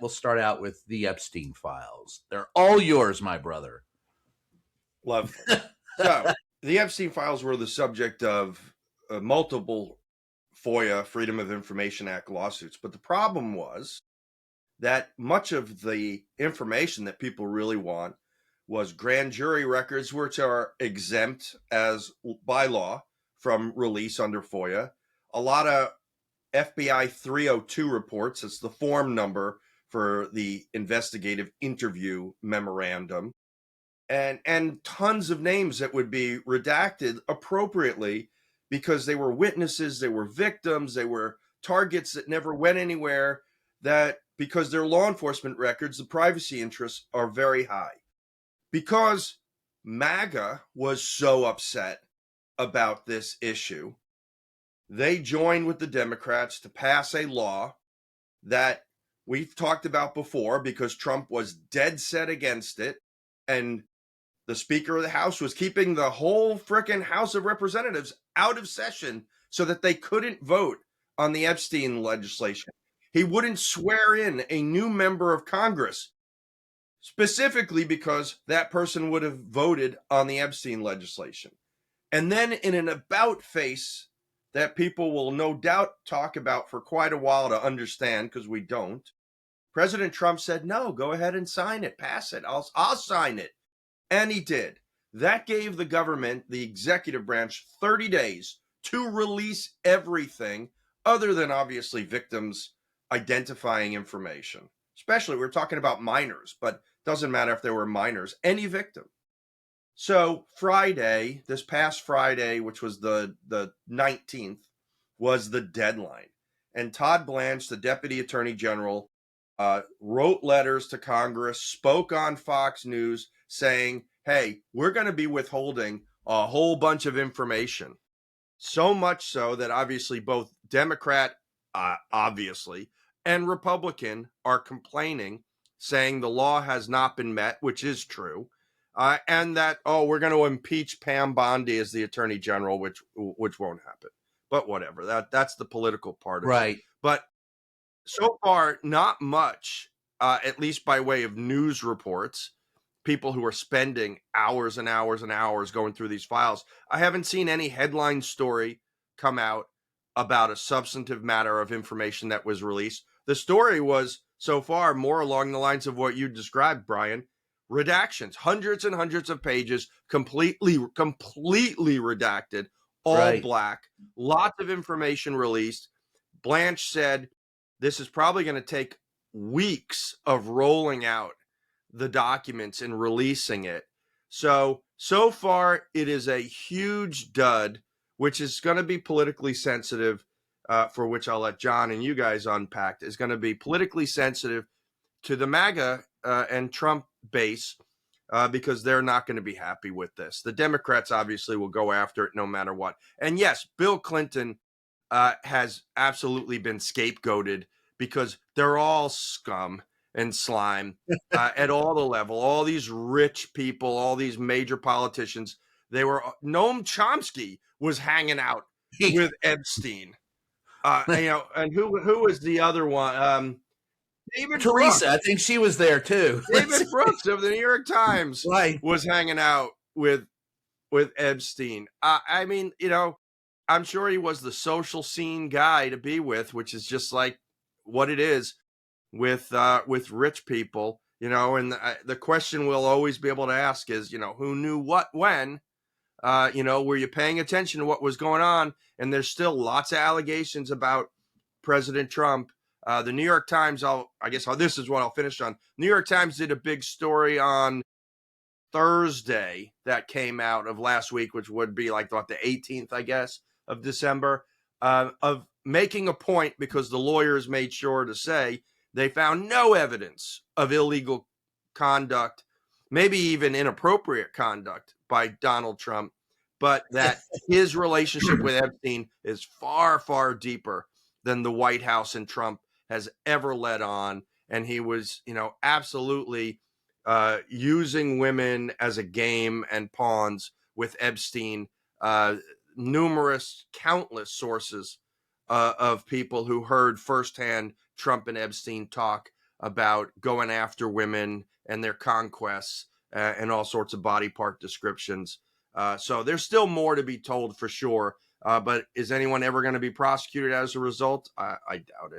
We'll start out with the Epstein files. They're all yours, my brother. Lovely. So the Epstein files were the subject of multiple FOIA, Freedom of Information Act lawsuits. But the problem was that much of the information that people really want was grand jury records, which are exempt as by law from release under FOIA. A lot of FBI 302 reports. It's the form number for the investigative interview memorandum. And tons of names that would be redacted appropriately because they were witnesses, they were victims, they were targets that never went anywhere, that because they're law enforcement records, the privacy interests are very high. Because MAGA was so upset about this issue, they joined with the Democrats to pass a law that we've talked about before because Trump was dead set against it. And the Speaker of the House was keeping the whole frickin' House of Representatives out of session so that they couldn't vote on the Epstein legislation. He wouldn't swear in a new member of Congress, specifically because that person would have voted on the Epstein legislation. And then in an about face that people will no doubt talk about for quite a while to understand, because we don't, President Trump said, no, go ahead and sign it, pass it, I'll sign it. And he did. That gave the government, the executive branch, 30 days to release everything other than obviously victims identifying information. Especially, we're talking about minors, but doesn't matter if they were minors, any victim. So Friday, this past Friday, which was the 19th, was the deadline. And Todd Blanche, the Deputy Attorney General, wrote letters to Congress, spoke on Fox News saying, hey, we're going to be withholding a whole bunch of information. So much so that obviously both Democrat, obviously, and Republican are complaining, saying the law has not been met, which is true. And that, we're going to impeach Pam Bondi as the Attorney General, which won't happen. But whatever, that's the political part of it. But so far, not much, at least by way of news reports, people who are spending hours and hours and hours going through these files. I haven't seen any headline story come out about a substantive matter of information that was released. The story was so far more along the lines of what you described, Brian. Redactions, hundreds and hundreds of pages, completely redacted, all black, lots of information released. Blanche said, this is probably going to take weeks of rolling out the documents and releasing it. So far, it is a huge dud, which is going to be politically sensitive, for which I'll let John and you guys unpack, is going to be politically sensitive to the MAGA and Trump base, because they're not going to be happy with this. The Democrats obviously will go after it no matter what. And yes, Bill Clinton has absolutely been scapegoated because they're all scum and slime at all the level. All these rich people, all these major politicians, Noam Chomsky was hanging out with Epstein. And who was the other one? David Teresa, Brooks. I think she was there too. David Brooks of the New York Times was hanging out with Epstein. I mean, I'm sure he was the social scene guy to be with, which is just like what it is with rich people, and the question we'll always be able to ask is, who knew what when? Were you paying attention to what was going on? And there's still lots of allegations about President Trump. The New York Times, this is what I'll finish on. New York Times did a big story on Thursday that came out of last week, which would be like the 18th, I guess, of December, of making a point, because the lawyers made sure to say they found no evidence of illegal conduct, maybe even inappropriate conduct by Donald Trump, but that his relationship with Epstein is far, far deeper than the White House and Trump has ever led on. And he was, absolutely using women as a game and pawns with Epstein. Countless sources of people who heard firsthand Trump and Epstein talk about going after women and their conquests and all sorts of body part descriptions. So there's still more to be told for sure. But is anyone ever going to be prosecuted as a result? I doubt it.